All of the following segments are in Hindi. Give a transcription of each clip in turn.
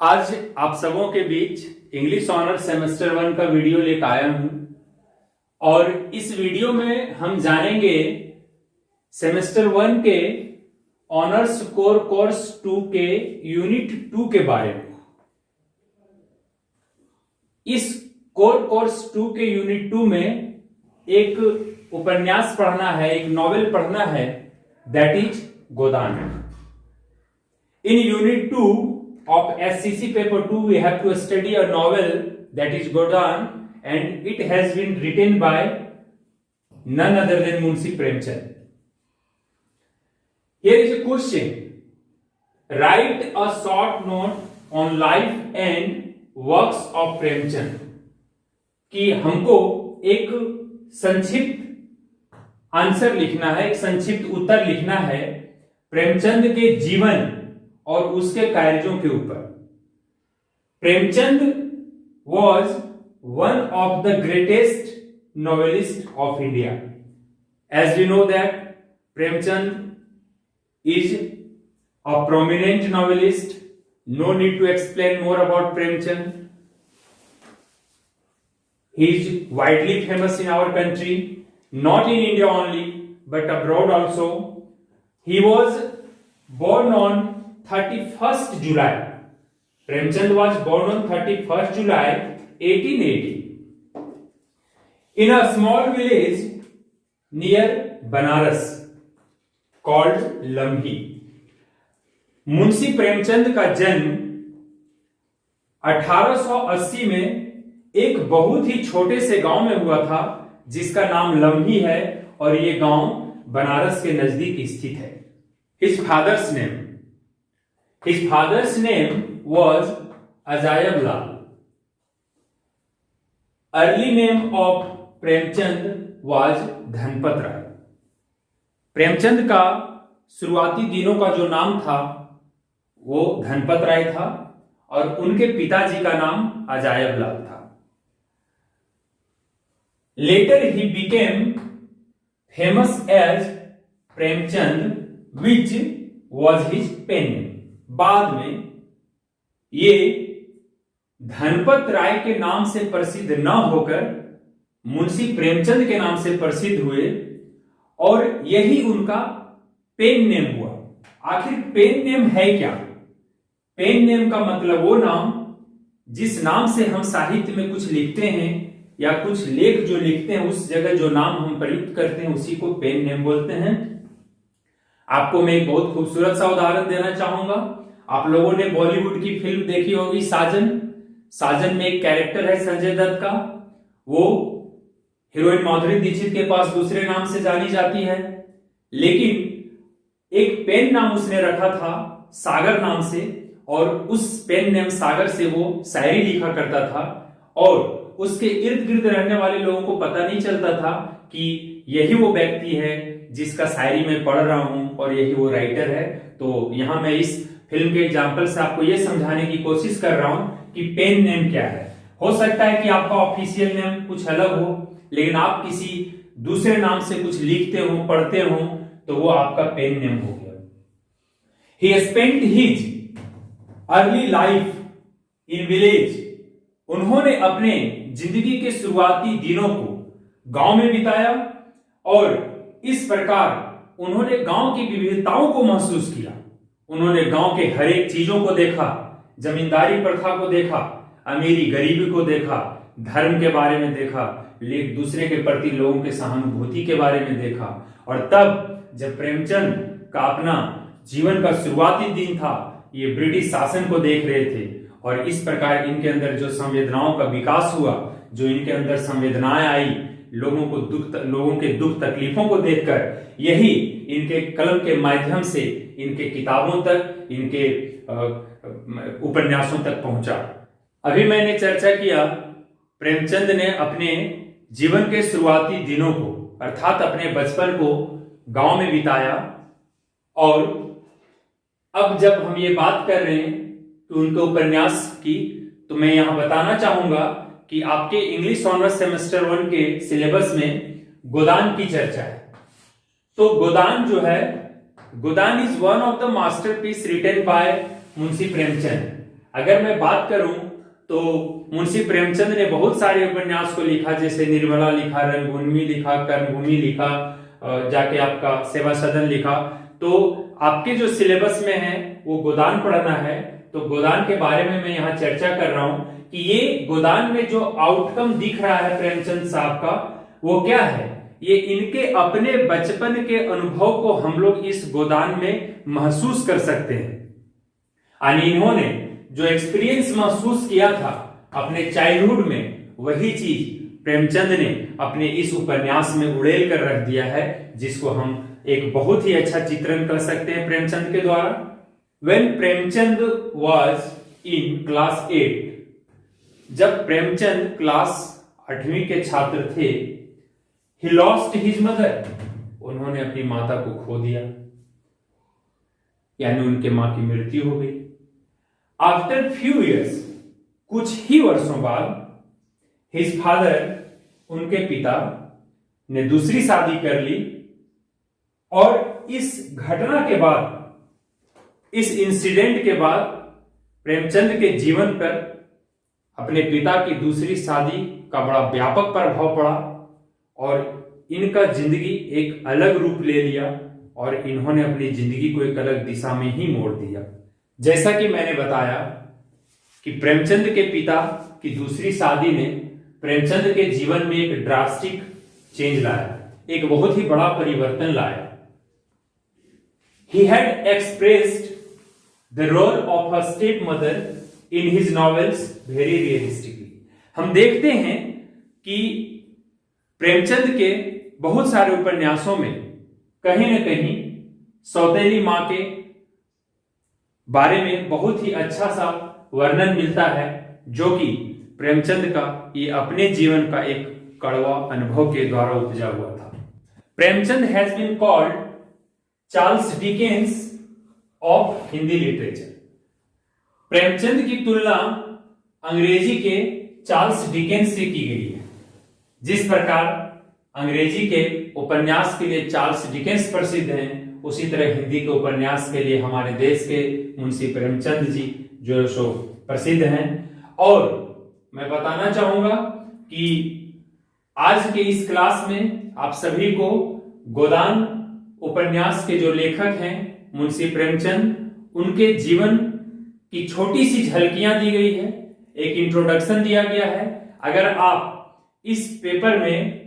आज आप सबों के बीच इंग्लिश ऑनर्स सेमेस्टर 1 का वीडियो लेकर आया हूं और इस वीडियो में हम जानेंगे सेमेस्टर 1 के ऑनर्स कोर कोर्स 2 के यूनिट 2 के बारे में। इस कोर कोर्स 2 के यूनिट 2 में एक उपन्यास पढ़ना है, एक नॉवेल पढ़ना है, that is Godan. In unit 2 of SCC paper 2 we have to study a novel that is Godan, and it has been written by none other than Munshi Premchand. Here is a question: write a short note on life and works of Premchand. कि हमको एक संक्षिप्त आंसर लिखना है, एक संक्षिप्त उत्तर लिखना है प्रेमचंद के जीवन और उसके कार्यों के ऊपर। Premchand was one of the greatest novelist of India. As we know that Premchand is a prominent novelist. No need to explain more about Premchand. He is widely famous in our country, not in India only but abroad also. He was born on 31st July. Premchand was born on 31st July 1880 in a small village near Banaras called Lamhi. Munshi Premchand का जन्म 1880 में एक बहुत ही छोटे से गांव में हुआ था जिसका नाम लम्ही है और ये गांव बनारस के नजदीक स्थित है। His father's name was Ajayab Lal. Early name of Premchand was Dhanpat राय। प्रेमचंद का शुरुआती दिनों का जो नाम था वो धनपत राय था और उनके पिताजी का नाम अजायब लाल था। Later he became famous as Premchand, which was his pen name. बाद में ये धनपत राय के नाम से प्रसिद्ध न होकर मुंशी प्रेमचंद के नाम से प्रसिद्ध हुए और यही उनका पेन नेम हुआ। आखिर पेन नेम है क्या? पेन नेम का मतलब वो नाम जिस नाम से हम साहित्य में कुछ लिखते हैं या कुछ लेख जो लिखते हैं उस जगह जो नाम हम प्रयुक्त करते हैं उसी को पेन नेम बोलते हैं। आपको मैं एक बहुत खूबसूरत सा उदाहरण देना चाहूंगा। आप लोगों ने बॉलीवुड की फिल्म देखी होगी साजन। साजन में एक कैरेक्टर है संजय दत्त का, वो हीरोइन माधुरी दीक्षित के पास दूसरे नाम से जानी जाती है, लेकिन एक पेन नाम उसने रखा था सागर नाम से और उस पेन नेम सागर से वो शायरी लिखा करता था और उसके इर्द गिर्द रहने वाले लोगों को पता नहीं चलता था कि यही वो व्यक्ति है जिसका शायरी मैं पढ़ रहा हूं और यही वो राइटर है। तो यहां मैं इस फिल्म के एग्जाम्पल से आपको यह समझाने की कोशिश कर रहा हूं कि पेन नेम क्या है। हो सकता है कि आपका ऑफिशियल नेम कुछ अलग हो, लेकिन आप किसी दूसरे नाम से कुछ लिखते हो, पढ़ते हो, तो वो आपका पेन नेम हो गया। ही spent his early life in village. उन्होंने अपने जिंदगी के शुरुआती दिनों को गांव में बिताया और इस प्रकार उन्होंने गांव की विविधताओं को महसूस किया। उन्होंने गांव के हर एक चीजों को देखा, जमींदारी प्रथा को देखा, अमीरी गरीबी को देखा, धर्म के बारे में देखा, एक दूसरे के प्रति लोगों के सहानुभूति के बारे में देखा। और तब जब प्रेमचंद का अपना जीवन का शुरुआती दिन था, ये ब्रिटिश शासन को देख रहे थे और इस प्रकार इनके अंदर जो संवेदनाओं का विकास हुआ, जो इनके अंदर संवेदनाएं आई, लोगों के दुख तकलीफों को देखकर यही इनके कलम के माध्यम से इनके किताबों तक, इनके उपन्यासों तक पहुंचा। अभी मैंने चर्चा किया प्रेमचंद ने अपने जीवन के शुरुआती दिनों को अर्थात अपने बचपन को गांव में बिताया और अब जब हम ये बात कर रहे हैं तो उनके उपन्यास की, तो मैं यहां बताना चाहूंगा कि आपके इंग्लिश ऑनर्स सेमेस्टर 1 के सिलेबस में गोदान की चर्चा है। तो गोदान जो है, Godan is one of the masterpiece written by Munshi Premchand. अगर मैं बात करूं तो मुंशी प्रेमचंद ने बहुत सारे उपन्यास को लिखा, जैसे निर्मला लिखा, रंगभूमि लिखा, कर्मभूमि लिखा, जाके आपका सेवा सदन लिखा। तो आपके जो सिलेबस में है वो गोदान पढ़ना है, तो गोदान के बारे में मैं यहाँ चर्चा कर रहा हूं कि ये गोदान में जो आउटकम दिख रहा है प्रेमचंद साहब का वो क्या है। ये इनके अपने बचपन के अनुभव को हम लोग इस गोदान में महसूस कर सकते हैं। यानी इन्होंने जो एक्सपीरियंस महसूस किया था अपने चाइल्डहुड में, वही चीज प्रेमचंद ने अपने इस उपन्यास में उड़ेल कर रख दिया है, जिसको हम एक बहुत ही अच्छा चित्रण कर सकते हैं प्रेमचंद के द्वारा। When Premchand was in class 8, जब प्रेमचंद क्लास 8वीं के छात्र थे, he lost his mother, उन्होंने अपनी माता को खो दिया, यानी उनके मां की मृत्यु हो गई। After few years, कुछ ही वर्षों बाद, his father, उनके पिता ने दूसरी शादी कर ली, और इस घटना के बाद, इस इंसिडेंट के बाद प्रेमचंद के जीवन पर अपने पिता की दूसरी शादी का बड़ा व्यापक प्रभाव पड़ा और इनका जिंदगी एक अलग रूप ले लिया और इन्होंने अपनी जिंदगी को एक अलग दिशा में ही मोड़ दिया। जैसा कि मैंने बताया कि प्रेमचंद के पिता की दूसरी शादी ने प्रेमचंद के जीवन में एक ड्रास्टिक चेंज लाया, एक बहुत ही बड़ा परिवर्तन लाया। He had expressed the role of a stepmother in his novels very realistically. हम देखते हैं कि प्रेमचंद के बहुत सारे उपन्यासों में कहीं न कहीं सौतेली मां के बारे में बहुत ही अच्छा सा वर्णन मिलता है, जो कि प्रेमचंद का ये अपने जीवन का एक कड़वा अनुभव के द्वारा उपजा हुआ था। Premchand has been called Charles Dickens of Hindi literature. Premchand की तुलना अंग्रेजी के चार्ल्स डिकेंस से की गई है। जिस प्रकार अंग्रेजी के उपन्यास के लिए चार्ल्स डिकेंस प्रसिद्ध हैं, उसी तरह हिंदी के उपन्यास के लिए हमारे देश के मुंशी प्रेमचंद जी जो सो प्रसिद्ध हैं। और मैं बताना चाहूंगा कि आज के इस क्लास में आप सभी को गोदान उपन्यास के जो लेखक हैं मुंशी प्रेमचंद, उनके जीवन की छोटी सी झलकियां दी गई है, एक इंट्रोडक्शन दिया गया है। अगर आप इस पेपर में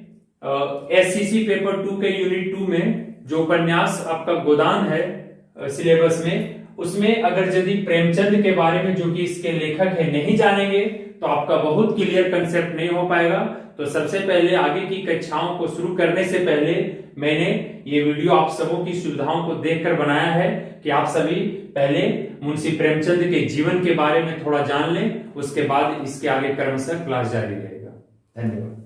एससीसी पेपर 2 के यूनिट 2 में जो उपन्यास आपका गोदान है सिलेबस में, उसमें अगर यदि प्रेमचंद के बारे में जो कि इसके लेखक है नहीं जानेंगे तो आपका बहुत क्लियर कंसेप्ट नहीं हो पाएगा। तो सबसे पहले आगे की कक्षाओं को शुरू करने से पहले मैंने ये वीडियो आप सबों की सुविधाओं को देखकर बनाया है कि आप सभी पहले मुंशी प्रेमचंद के जीवन के बारे में थोड़ा जान लें, उसके बाद इसके आगे क्रमशः क्लास जारी रहेगा। धन्यवाद।